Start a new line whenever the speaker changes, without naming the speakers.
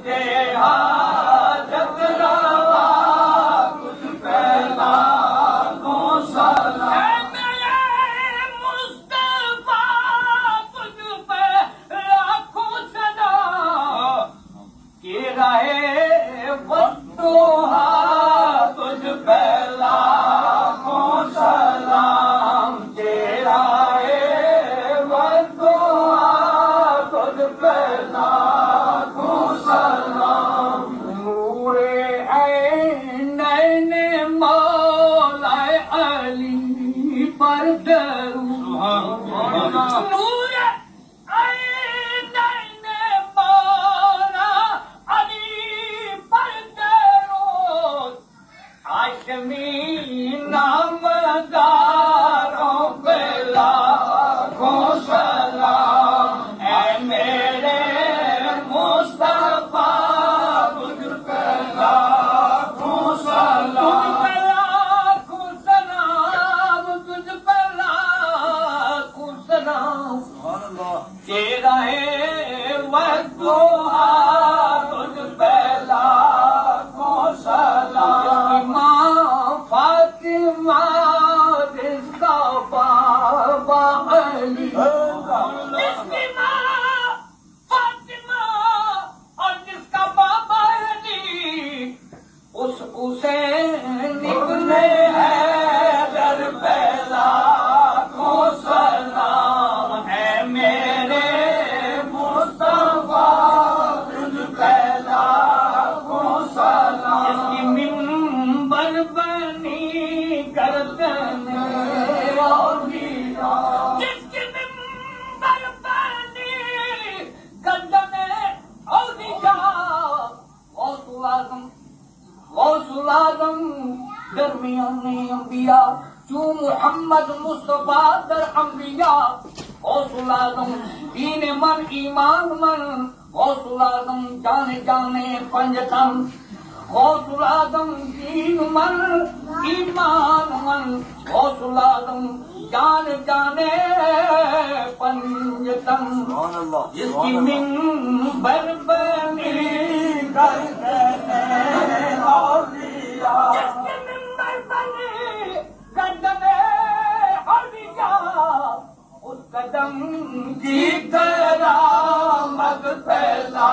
के हाजत रवा कुछ पहला को सलाम मेरे मुस्तफा तुझ पे लाखों सलाम के रहे बद्दुआ तुझ पे लाखों सलाम तेरा बद्दुआ तुझ पे लाखों सलाम नूरे ऐन मौला अली पर दरूद नूरे ऐन मौला अली पर दरूद हाशमी नामदारों पे लाखों सलाम ऐ मेरे मुस्तफा तुझ पे लाखों सलाम तुझ पे लाखों सलाम तेरा है बद्दुआ तुझ पे लाखों सलाम फातिमा जिसका बाबा अली जिसकी माँ फातिमा और जिसका बाबा अली उसे निकले हैं दर पे लाखों सलाम है मेरे मुस्तफा तुझ पे लाखों सलाम जिसकी मिंबर बनी गर्दन औलिया जिसकी मिंबर बनी गर्दन औलिया गौसुल आज़म दरमियाने अंबिया चू मोहम्मद मुस्तफा दर अंबिया गौसुल आज़म दीन मन ईमान मन गौसुल आज़म जाने जाने पंजतन गौसुल आज़म दीन मन ईमान मन गौसुल आज़म जान जाने पंजतन जिसकी मिंबर बनी गर्दन औलिया जिसकी मिंबर बनी गर्दन औलिया उस कदम की करामत फैला